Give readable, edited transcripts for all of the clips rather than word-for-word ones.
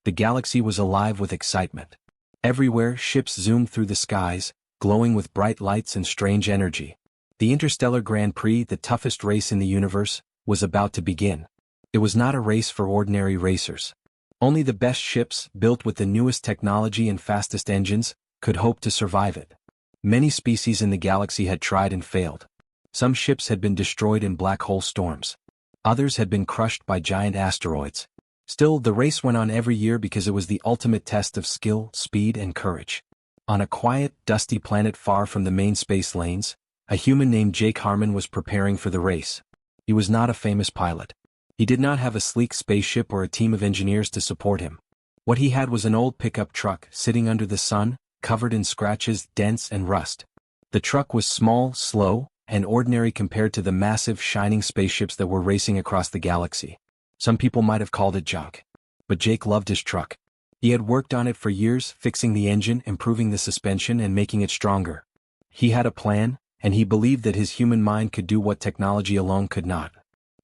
The galaxy was alive with excitement. Everywhere, ships zoomed through the skies, glowing with bright lights and strange energy. The Interstellar Grand Prix, the toughest race in the universe, was about to begin. It was not a race for ordinary racers. Only the best ships, built with the newest technology and fastest engines, could hope to survive it. Many species in the galaxy had tried and failed. Some ships had been destroyed in black hole storms. Others had been crushed by giant asteroids. Still, the race went on every year because it was the ultimate test of skill, speed, and courage. On a quiet, dusty planet far from the main space lanes, a human named Jake Harmon was preparing for the race. He was not a famous pilot. He did not have a sleek spaceship or a team of engineers to support him. What he had was an old pickup truck sitting under the sun, covered in scratches, dents, and rust. The truck was small, slow, and ordinary compared to the massive, shining spaceships that were racing across the galaxy. Some people might have called it junk. But Jake loved his truck. He had worked on it for years, fixing the engine, improving the suspension, and making it stronger. He had a plan, and he believed that his human mind could do what technology alone could not.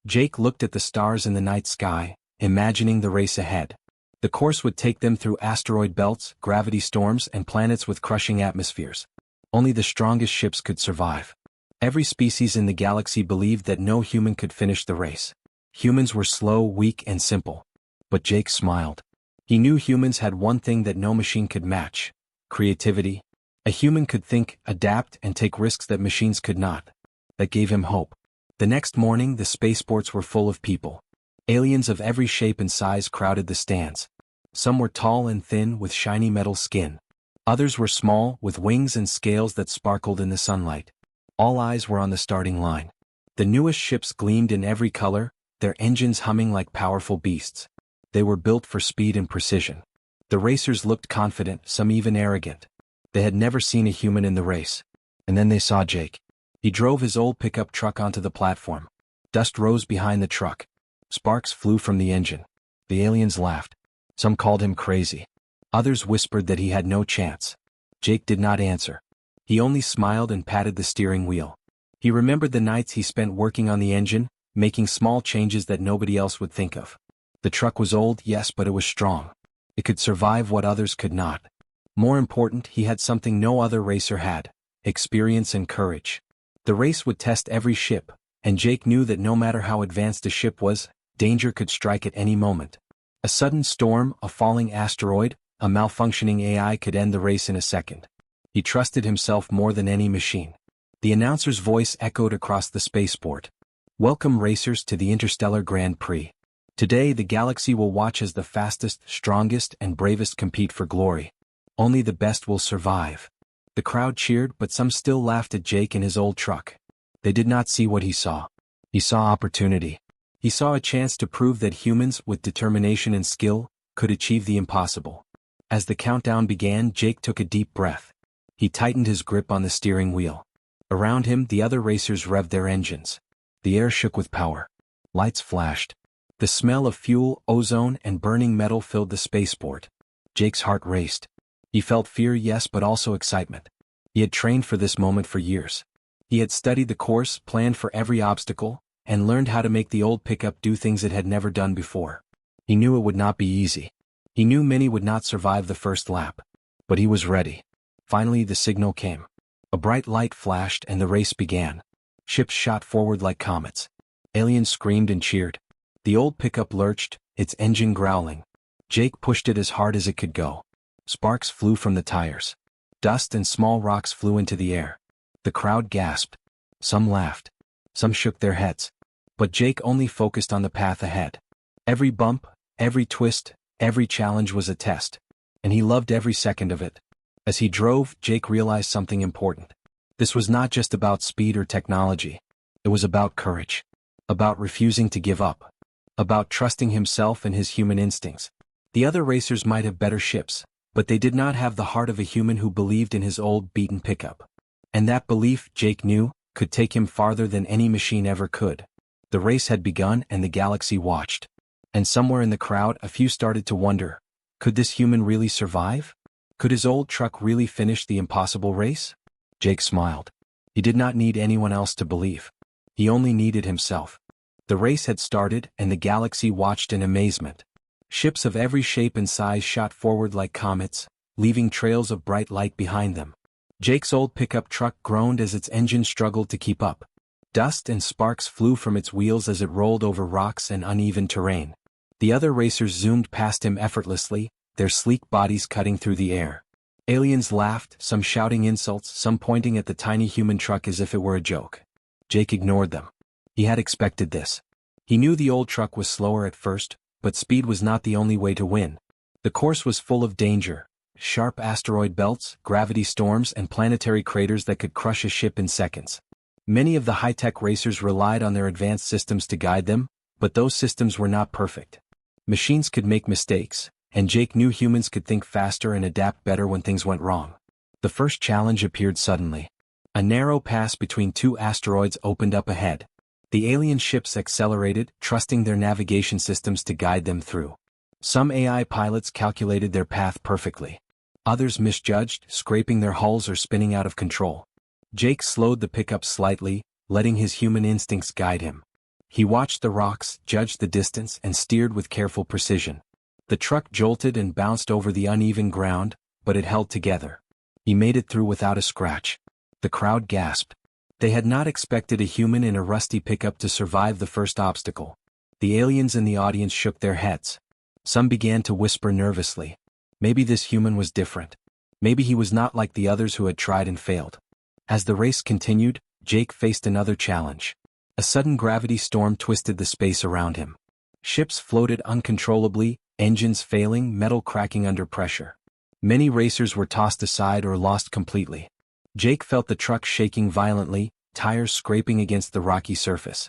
Jake looked at the stars in the night sky, imagining the race ahead. The course would take them through asteroid belts, gravity storms, and planets with crushing atmospheres. Only the strongest ships could survive. Every species in the galaxy believed that no human could finish the race. Humans were slow, weak, and simple. But Jake smiled. He knew humans had one thing that no machine could match: creativity. A human could think, adapt, and take risks that machines could not. That gave him hope. The next morning, the spaceports were full of people. Aliens of every shape and size crowded the stands. Some were tall and thin, with shiny metal skin. Others were small, with wings and scales that sparkled in the sunlight. All eyes were on the starting line. The newest ships gleamed in every color, their engines humming like powerful beasts. They were built for speed and precision. The racers looked confident, some even arrogant. They had never seen a human in the race. And then they saw Jake. He drove his old pickup truck onto the platform. Dust rose behind the truck. Sparks flew from the engine. The aliens laughed. Some called him crazy. Others whispered that he had no chance. Jake did not answer. He only smiled and patted the steering wheel. He remembered the nights he spent working on the engine, making small changes that nobody else would think of. The truck was old, yes, but it was strong. It could survive what others could not. More important, he had something no other racer had: experience and courage. The race would test every ship, and Jake knew that no matter how advanced a ship was, danger could strike at any moment. A sudden storm, a falling asteroid, a malfunctioning AI could end the race in a second. He trusted himself more than any machine. The announcer's voice echoed across the spaceport. "Welcome, racers, to the Interstellar Grand Prix. Today, the galaxy will watch as the fastest, strongest, and bravest compete for glory. Only the best will survive." The crowd cheered, but some still laughed at Jake in his old truck. They did not see what he saw. He saw opportunity. He saw a chance to prove that humans, with determination and skill, could achieve the impossible. As the countdown began, Jake took a deep breath. He tightened his grip on the steering wheel. Around him, the other racers revved their engines. The air shook with power. Lights flashed. The smell of fuel, ozone, and burning metal filled the spaceport. Jake's heart raced. He felt fear, yes, but also excitement. He had trained for this moment for years. He had studied the course, planned for every obstacle, and learned how to make the old pickup do things it had never done before. He knew it would not be easy. He knew many would not survive the first lap. But he was ready. Finally, the signal came. A bright light flashed and the race began. Ships shot forward like comets. Aliens screamed and cheered. The old pickup lurched, its engine growling. Jake pushed it as hard as it could go. Sparks flew from the tires. Dust and small rocks flew into the air. The crowd gasped. Some laughed. Some shook their heads. But Jake only focused on the path ahead. Every bump, every twist, every challenge was a test. And he loved every second of it. As he drove, Jake realized something important. This was not just about speed or technology. It was about courage. About refusing to give up. About trusting himself and his human instincts. The other racers might have better ships, but they did not have the heart of a human who believed in his old, beaten pickup. And that belief, Jake knew, could take him farther than any machine ever could. The race had begun and the galaxy watched. And somewhere in the crowd, a few started to wonder, could this human really survive? Could his old truck really finish the impossible race? Jake smiled. He did not need anyone else to believe. He only needed himself. The race had started and the galaxy watched in amazement. Ships of every shape and size shot forward like comets, leaving trails of bright light behind them. Jake's old pickup truck groaned as its engine struggled to keep up. Dust and sparks flew from its wheels as it rolled over rocks and uneven terrain. The other racers zoomed past him effortlessly, their sleek bodies cutting through the air. Aliens laughed, some shouting insults, some pointing at the tiny human truck as if it were a joke. Jake ignored them. He had expected this. He knew the old truck was slower at first, but speed was not the only way to win. The course was full of danger. Sharp asteroid belts, gravity storms, and planetary craters that could crush a ship in seconds. Many of the high-tech racers relied on their advanced systems to guide them, but those systems were not perfect. Machines could make mistakes, and Jake knew humans could think faster and adapt better when things went wrong. The first challenge appeared suddenly. A narrow pass between two asteroids opened up ahead. The alien ships accelerated, trusting their navigation systems to guide them through. Some AI pilots calculated their path perfectly. Others misjudged, scraping their hulls or spinning out of control. Jake slowed the pickup slightly, letting his human instincts guide him. He watched the rocks, judged the distance, and steered with careful precision. The truck jolted and bounced over the uneven ground, but it held together. He made it through without a scratch. The crowd gasped. They had not expected a human in a rusty pickup to survive the first obstacle. The aliens in the audience shook their heads. Some began to whisper nervously. Maybe this human was different. Maybe he was not like the others who had tried and failed. As the race continued, Jake faced another challenge. A sudden gravity storm twisted the space around him. Ships floated uncontrollably, engines failing, metal cracking under pressure. Many racers were tossed aside or lost completely. Jake felt the truck shaking violently, tires scraping against the rocky surface.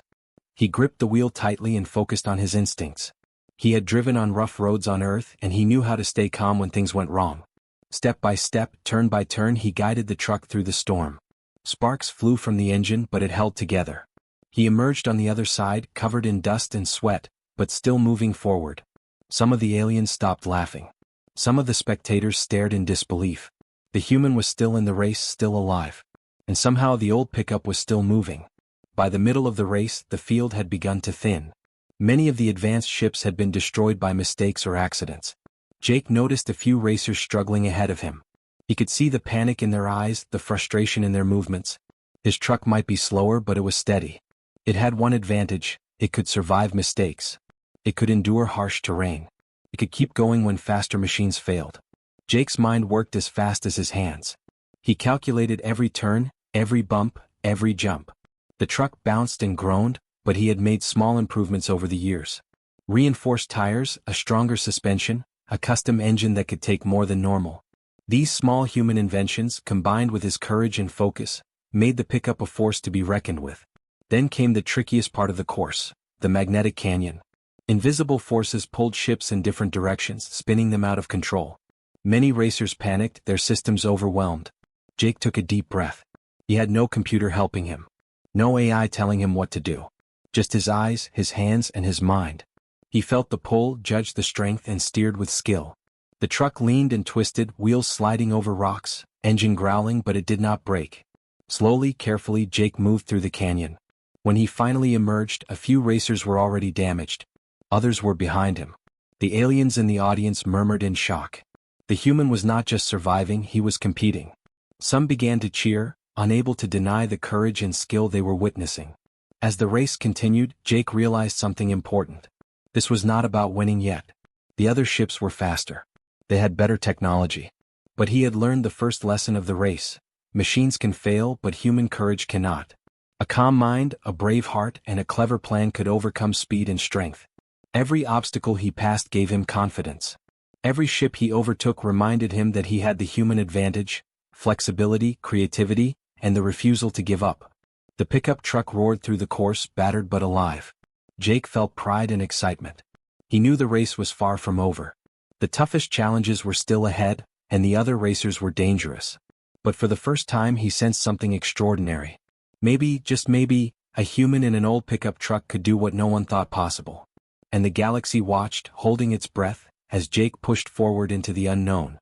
He gripped the wheel tightly and focused on his instincts. He had driven on rough roads on Earth, and he knew how to stay calm when things went wrong. Step by step, turn by turn, he guided the truck through the storm. Sparks flew from the engine, but it held together. He emerged on the other side, covered in dust and sweat, but still moving forward. Some of the aliens stopped laughing. Some of the spectators stared in disbelief. The human was still in the race, still alive. And somehow the old pickup was still moving. By the middle of the race, the field had begun to thin. Many of the advanced ships had been destroyed by mistakes or accidents. Jake noticed a few racers struggling ahead of him. He could see the panic in their eyes, the frustration in their movements. His truck might be slower, but it was steady. It had one advantage: it could survive mistakes. It could endure harsh terrain. It could keep going when faster machines failed. Jake's mind worked as fast as his hands. He calculated every turn, every bump, every jump. The truck bounced and groaned, but he had made small improvements over the years. Reinforced tires, a stronger suspension, a custom engine that could take more than normal. These small human inventions, combined with his courage and focus, made the pickup a force to be reckoned with. Then came the trickiest part of the course, the magnetic canyon. Invisible forces pulled ships in different directions, spinning them out of control. Many racers panicked, their systems overwhelmed. Jake took a deep breath. He had no computer helping him. No AI telling him what to do. Just his eyes, his hands, and his mind. He felt the pull, judged the strength, and steered with skill. The truck leaned and twisted, wheels sliding over rocks, engine growling, but it did not break. Slowly, carefully, Jake moved through the canyon. When he finally emerged, a few racers were already damaged. Others were behind him. The aliens in the audience murmured in shock. The human was not just surviving, he was competing. Some began to cheer, unable to deny the courage and skill they were witnessing. As the race continued, Jake realized something important. This was not about winning yet. The other ships were faster. They had better technology. But he had learned the first lesson of the race. Machines can fail, but human courage cannot. A calm mind, a brave heart, and a clever plan could overcome speed and strength. Every obstacle he passed gave him confidence. Every ship he overtook reminded him that he had the human advantage, flexibility, creativity, and the refusal to give up. The pickup truck roared through the course, battered but alive. Jake felt pride and excitement. He knew the race was far from over. The toughest challenges were still ahead, and the other racers were dangerous. But for the first time he sensed something extraordinary. Maybe, just maybe, a human in an old pickup truck could do what no one thought possible. And the galaxy watched, holding its breath, as Jake pushed forward into the unknown.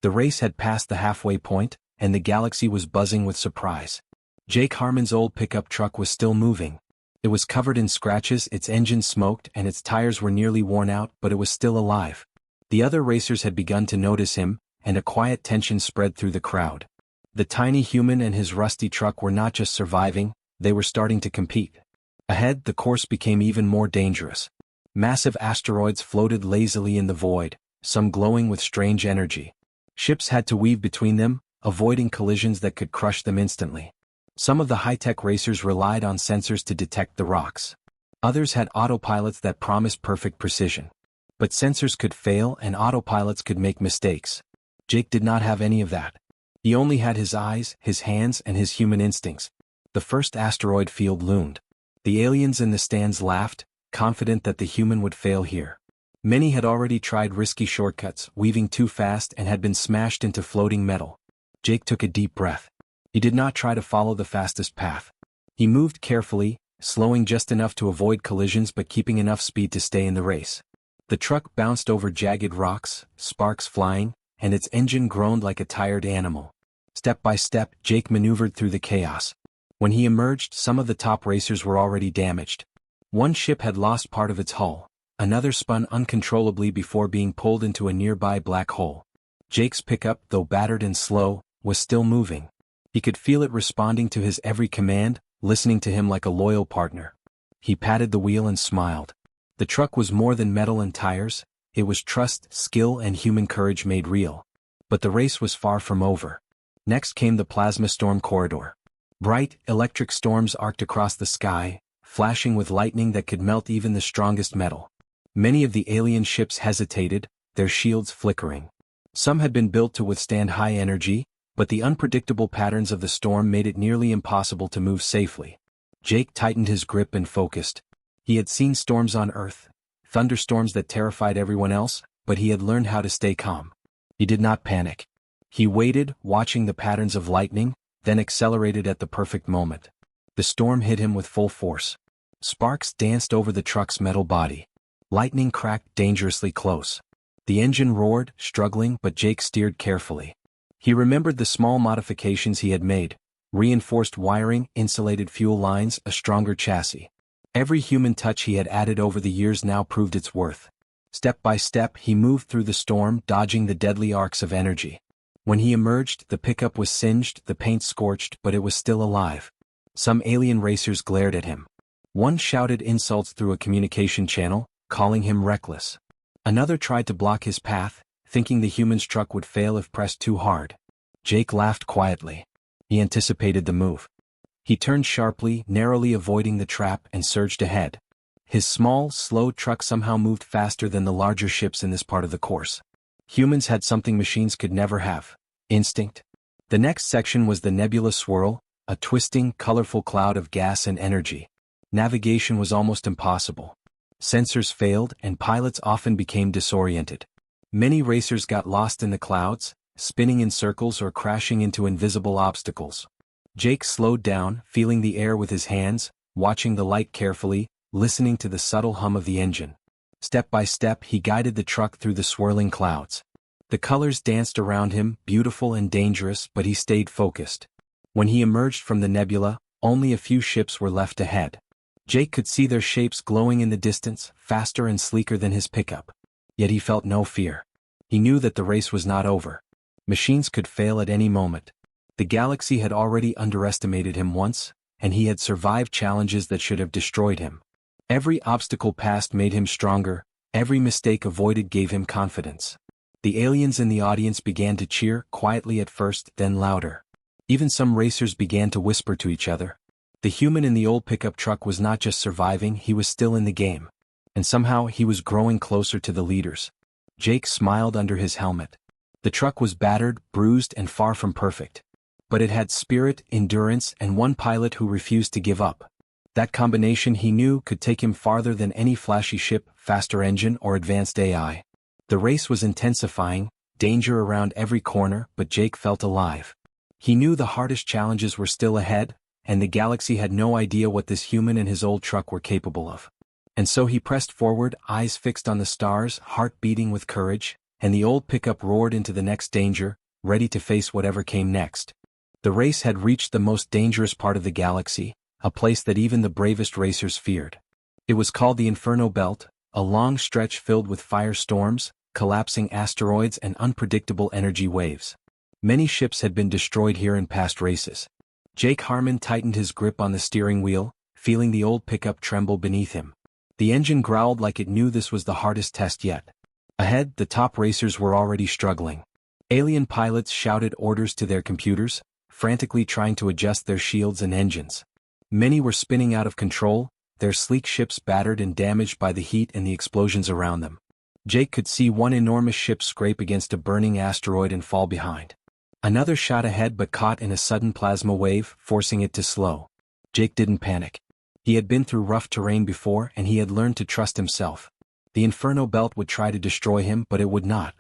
The race had passed the halfway point, and the galaxy was buzzing with surprise. Jake Harmon's old pickup truck was still moving. It was covered in scratches, its engine smoked, and its tires were nearly worn out, but it was still alive. The other racers had begun to notice him, and a quiet tension spread through the crowd. The tiny human and his rusty truck were not just surviving, they were starting to compete. Ahead, the course became even more dangerous. Massive asteroids floated lazily in the void, some glowing with strange energy. Ships had to weave between them, avoiding collisions that could crush them instantly. Some of the high-tech racers relied on sensors to detect the rocks. Others had autopilots that promised perfect precision. But sensors could fail and autopilots could make mistakes. Jake did not have any of that. He only had his eyes, his hands, and his human instincts. The first asteroid field loomed. The aliens in the stands laughed, confident that the human would fail here. Many had already tried risky shortcuts, weaving too fast, and had been smashed into floating metal. Jake took a deep breath. He did not try to follow the fastest path. He moved carefully, slowing just enough to avoid collisions but keeping enough speed to stay in the race. The truck bounced over jagged rocks, sparks flying, and its engine groaned like a tired animal. Step by step, Jake maneuvered through the chaos. When he emerged, some of the top racers were already damaged. One ship had lost part of its hull. Another spun uncontrollably before being pulled into a nearby black hole. Jake's pickup, though battered and slow, was still moving. He could feel it responding to his every command, listening to him like a loyal partner. He patted the wheel and smiled. The truck was more than metal and tires, it was trust, skill, and human courage made real. But the race was far from over. Next came the plasma storm corridor. Bright, electric storms arced across the sky, flashing with lightning that could melt even the strongest metal. Many of the alien ships hesitated, their shields flickering. Some had been built to withstand high energy, but the unpredictable patterns of the storm made it nearly impossible to move safely. Jake tightened his grip and focused. He had seen storms on Earth, thunderstorms that terrified everyone else, but he had learned how to stay calm. He did not panic. He waited, watching the patterns of lightning, then accelerated at the perfect moment. The storm hit him with full force. Sparks danced over the truck's metal body. Lightning cracked dangerously close. The engine roared, struggling, but Jake steered carefully. He remembered the small modifications he had made: reinforced wiring, insulated fuel lines, a stronger chassis. Every human touch he had added over the years now proved its worth. Step by step, he moved through the storm, dodging the deadly arcs of energy. When he emerged, the pickup was singed, the paint scorched, but it was still alive. Some alien racers glared at him. One shouted insults through a communication channel, calling him reckless. Another tried to block his path, thinking the human's truck would fail if pressed too hard. Jake laughed quietly. He anticipated the move. He turned sharply, narrowly avoiding the trap, and surged ahead. His small, slow truck somehow moved faster than the larger ships in this part of the course. Humans had something machines could never have: instinct. The next section was the nebula swirl, a twisting, colorful cloud of gas and energy. Navigation was almost impossible. Sensors failed, and pilots often became disoriented. Many racers got lost in the clouds, spinning in circles or crashing into invisible obstacles. Jake slowed down, feeling the air with his hands, watching the light carefully, listening to the subtle hum of the engine. Step by step, he guided the truck through the swirling clouds. The colors danced around him, beautiful and dangerous, but he stayed focused. When he emerged from the nebula, only a few ships were left ahead. Jake could see their shapes glowing in the distance, faster and sleeker than his pickup. Yet he felt no fear. He knew that the race was not over. Machines could fail at any moment. The galaxy had already underestimated him once, and he had survived challenges that should have destroyed him. Every obstacle passed made him stronger, every mistake avoided gave him confidence. The aliens in the audience began to cheer, quietly at first, then louder. Even some racers began to whisper to each other. The human in the old pickup truck was not just surviving, he was still in the game. And somehow he was growing closer to the leaders. Jake smiled under his helmet. The truck was battered, bruised, and far from perfect. But it had spirit, endurance, and one pilot who refused to give up. That combination, he knew, could take him farther than any flashy ship, faster engine, or advanced AI. The race was intensifying, danger around every corner, but Jake felt alive. He knew the hardest challenges were still ahead, and the galaxy had no idea what this human and his old truck were capable of. And so he pressed forward, eyes fixed on the stars, heart beating with courage, and the old pickup roared into the next danger, ready to face whatever came next. The race had reached the most dangerous part of the galaxy, a place that even the bravest racers feared. It was called the Inferno Belt, a long stretch filled with firestorms, collapsing asteroids and unpredictable energy waves. Many ships had been destroyed here in past races. Jake Harmon tightened his grip on the steering wheel, feeling the old pickup tremble beneath him. The engine growled like it knew this was the hardest test yet. Ahead, the top racers were already struggling. Alien pilots shouted orders to their computers, frantically trying to adjust their shields and engines. Many were spinning out of control, their sleek ships battered and damaged by the heat and the explosions around them. Jake could see one enormous ship scrape against a burning asteroid and fall behind. Another shot ahead but caught in a sudden plasma wave, forcing it to slow. Jake didn't panic. He had been through rough terrain before and he had learned to trust himself. The Inferno Belt would try to destroy him, but it would not.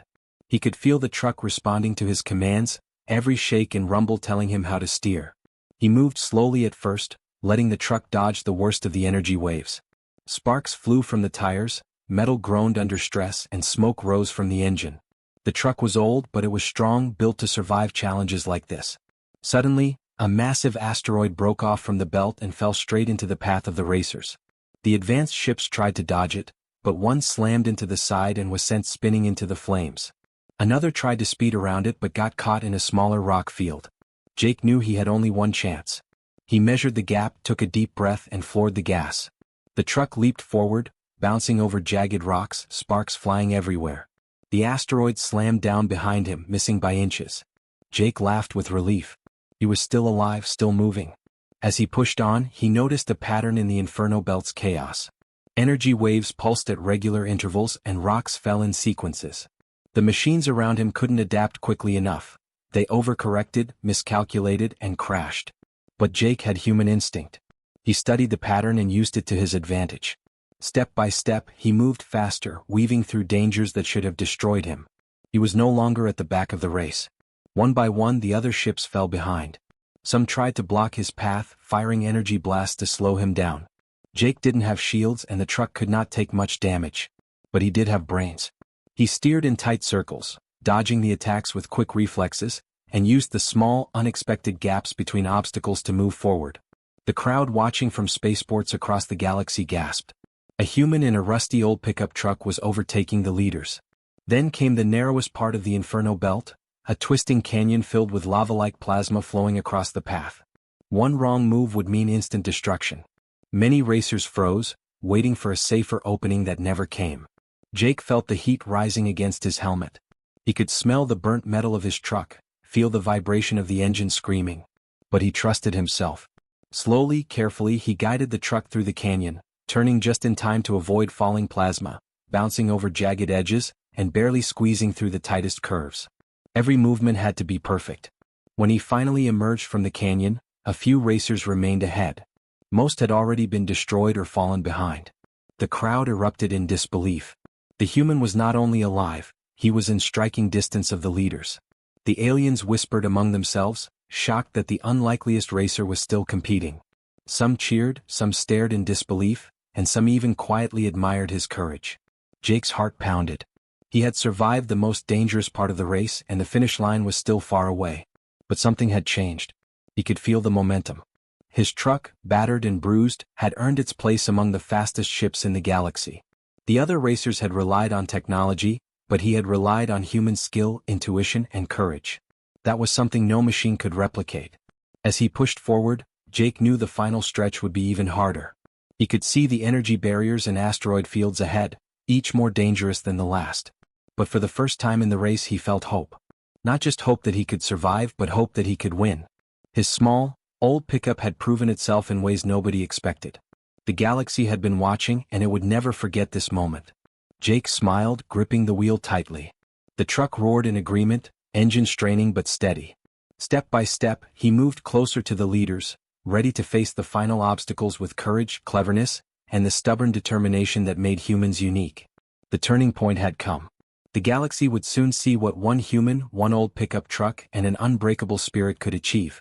He could feel the truck responding to his commands, every shake and rumble telling him how to steer. He moved slowly at first, letting the truck dodge the worst of the energy waves. Sparks flew from the tires, metal groaned under stress, and smoke rose from the engine. The truck was old, but it was strong, built to survive challenges like this. Suddenly, a massive asteroid broke off from the belt and fell straight into the path of the racers. The advanced ships tried to dodge it, but one slammed into the side and was sent spinning into the flames. Another tried to speed around it but got caught in a smaller rock field. Jake knew he had only one chance. He measured the gap, took a deep breath and floored the gas. The truck leaped forward, bouncing over jagged rocks, sparks flying everywhere. The asteroid slammed down behind him, missing by inches. Jake laughed with relief. He was still alive, still moving. As he pushed on, he noticed a pattern in the Inferno Belt's chaos. Energy waves pulsed at regular intervals and rocks fell in sequences. The machines around him couldn't adapt quickly enough. They overcorrected, miscalculated, and crashed. But Jake had human instinct. He studied the pattern and used it to his advantage. Step by step, he moved faster, weaving through dangers that should have destroyed him. He was no longer at the back of the race. One by one, the other ships fell behind. Some tried to block his path, firing energy blasts to slow him down. Jake didn't have shields and the truck could not take much damage. But he did have brains. He steered in tight circles, dodging the attacks with quick reflexes, and used the small, unexpected gaps between obstacles to move forward. The crowd watching from spaceports across the galaxy gasped. A human in a rusty old pickup truck was overtaking the leaders. Then came the narrowest part of the Inferno Belt, a twisting canyon filled with lava-like plasma flowing across the path. One wrong move would mean instant destruction. Many racers froze, waiting for a safer opening that never came. Jake felt the heat rising against his helmet. He could smell the burnt metal of his truck, feel the vibration of the engine screaming. But he trusted himself. Slowly, carefully, he guided the truck through the canyon, turning just in time to avoid falling plasma, bouncing over jagged edges, and barely squeezing through the tightest curves. Every movement had to be perfect. When he finally emerged from the canyon, a few racers remained ahead. Most had already been destroyed or fallen behind. The crowd erupted in disbelief. The human was not only alive, he was in striking distance of the leaders. The aliens whispered among themselves, shocked that the unlikeliest racer was still competing. Some cheered, some stared in disbelief, and some even quietly admired his courage. Jake's heart pounded. He had survived the most dangerous part of the race and the finish line was still far away. But something had changed. He could feel the momentum. His truck, battered and bruised, had earned its place among the fastest ships in the galaxy. The other racers had relied on technology, but he had relied on human skill, intuition, and courage. That was something no machine could replicate. As he pushed forward, Jake knew the final stretch would be even harder. He could see the energy barriers and asteroid fields ahead, each more dangerous than the last. But for the first time in the race he felt hope. Not just hope that he could survive, but hope that he could win. His small, old pickup had proven itself in ways nobody expected. The galaxy had been watching and it would never forget this moment. Jake smiled, gripping the wheel tightly. The truck roared in agreement, engine straining but steady. Step by step, he moved closer to the leaders, ready to face the final obstacles with courage, cleverness, and the stubborn determination that made humans unique. The turning point had come. The galaxy would soon see what one human, one old pickup truck, and an unbreakable spirit could achieve.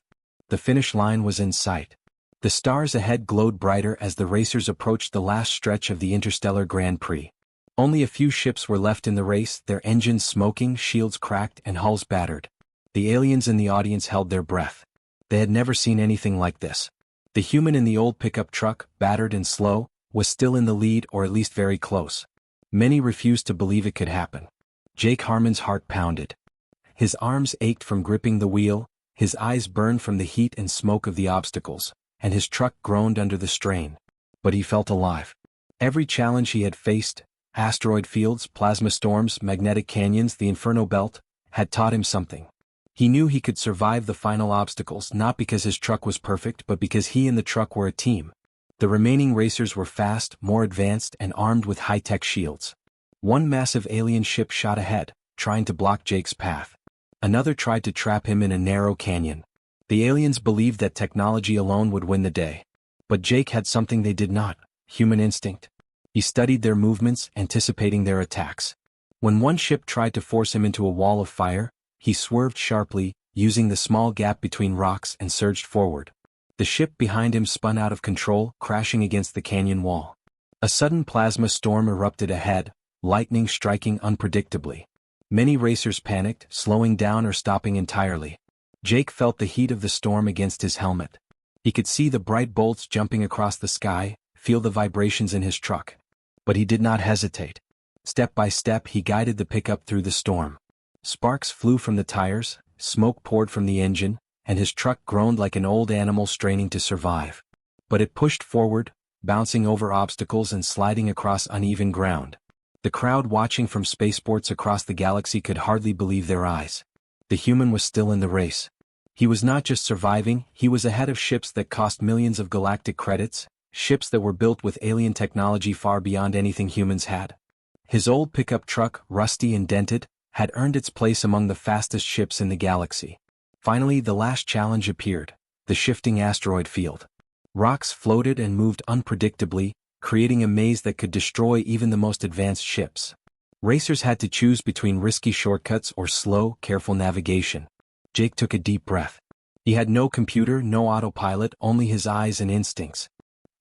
The finish line was in sight. The stars ahead glowed brighter as the racers approached the last stretch of the Interstellar Grand Prix. Only a few ships were left in the race, their engines smoking, shields cracked, and hulls battered. The aliens in the audience held their breath. They had never seen anything like this. The human in the old pickup truck, battered and slow, was still in the lead or at least very close. Many refused to believe it could happen. Jake Harmon's heart pounded. His arms ached from gripping the wheel, his eyes burned from the heat and smoke of the obstacles, and his truck groaned under the strain. But he felt alive. Every challenge he had faced, asteroid fields, plasma storms, magnetic canyons, the Inferno Belt, had taught him something. He knew he could survive the final obstacles not because his truck was perfect but because he and the truck were a team. The remaining racers were fast, more advanced, and armed with high-tech shields. One massive alien ship shot ahead, trying to block Jake's path. Another tried to trap him in a narrow canyon. The aliens believed that technology alone would win the day. But Jake had something they did not: human instinct. He studied their movements, anticipating their attacks. When one ship tried to force him into a wall of fire, he swerved sharply, using the small gap between rocks, and surged forward. The ship behind him spun out of control, crashing against the canyon wall. A sudden plasma storm erupted ahead, lightning striking unpredictably. Many racers panicked, slowing down or stopping entirely. Jake felt the heat of the storm against his helmet. He could see the bright bolts jumping across the sky, feel the vibrations in his truck. But he did not hesitate. Step by step he guided the pickup through the storm. Sparks flew from the tires, smoke poured from the engine, and his truck groaned like an old animal straining to survive. But it pushed forward, bouncing over obstacles and sliding across uneven ground. The crowd watching from spaceports across the galaxy could hardly believe their eyes. The human was still in the race. He was not just surviving, he was ahead of ships that cost millions of galactic credits, ships that were built with alien technology far beyond anything humans had. His old pickup truck, rusty and dented, had earned its place among the fastest ships in the galaxy. Finally, the last challenge appeared: the shifting asteroid field. Rocks floated and moved unpredictably, creating a maze that could destroy even the most advanced ships. Racers had to choose between risky shortcuts or slow, careful navigation. Jake took a deep breath. He had no computer, no autopilot, only his eyes and instincts.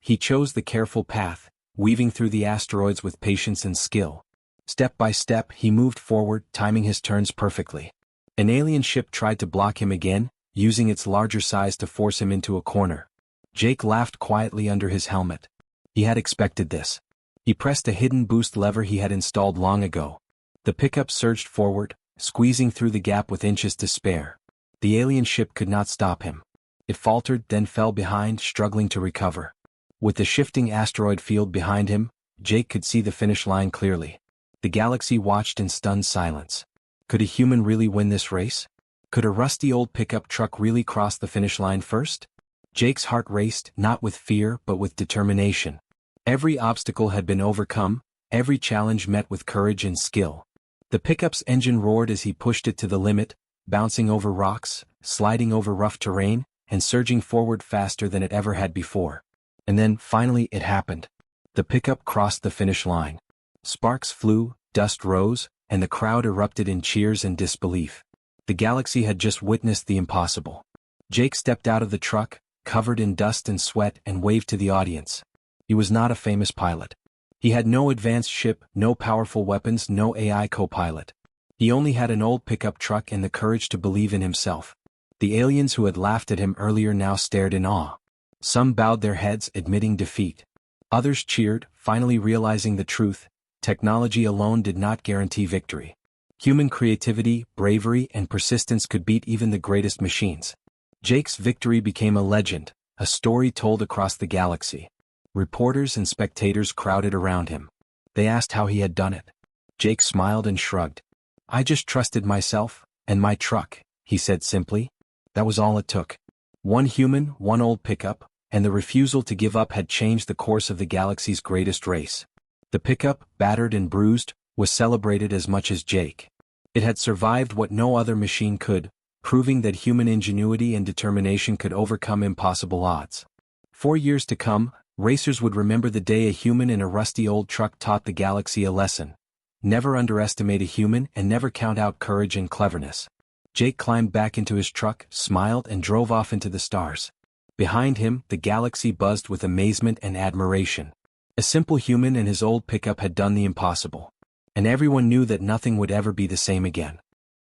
He chose the careful path, weaving through the asteroids with patience and skill. Step by step, he moved forward, timing his turns perfectly. An alien ship tried to block him again, using its larger size to force him into a corner. Jake laughed quietly under his helmet. He had expected this. He pressed a hidden boost lever he had installed long ago. The pickup surged forward, squeezing through the gap with inches to spare. The alien ship could not stop him. It faltered, then fell behind, struggling to recover. With the shifting asteroid field behind him, Jake could see the finish line clearly. The galaxy watched in stunned silence. Could a human really win this race? Could a rusty old pickup truck really cross the finish line first? Jake's heart raced, not with fear but with determination. Every obstacle had been overcome, every challenge met with courage and skill. The pickup's engine roared as he pushed it to the limit, bouncing over rocks, sliding over rough terrain, and surging forward faster than it ever had before. And then, finally, it happened. The pickup crossed the finish line. Sparks flew, dust rose, and the crowd erupted in cheers and disbelief. The galaxy had just witnessed the impossible. Jake stepped out of the truck, covered in dust and sweat, and waved to the audience. He was not a famous pilot. He had no advanced ship, no powerful weapons, no AI co-pilot. He only had an old pickup truck and the courage to believe in himself. The aliens who had laughed at him earlier now stared in awe. Some bowed their heads, admitting defeat. Others cheered, finally realizing the truth: technology alone did not guarantee victory. Human creativity, bravery, and persistence could beat even the greatest machines. Jake's victory became a legend, a story told across the galaxy. Reporters and spectators crowded around him. They asked how he had done it. Jake smiled and shrugged. "I just trusted myself, and my truck," he said simply. That was all it took. One human, one old pickup, and the refusal to give up had changed the course of the galaxy's greatest race. The pickup, battered and bruised, was celebrated as much as Jake. It had survived what no other machine could, proving that human ingenuity and determination could overcome impossible odds. For years to come, racers would remember the day a human in a rusty old truck taught the galaxy a lesson. Never underestimate a human and never count out courage and cleverness. Jake climbed back into his truck, smiled, and drove off into the stars. Behind him, the galaxy buzzed with amazement and admiration. A simple human and his old pickup had done the impossible. And everyone knew that nothing would ever be the same again.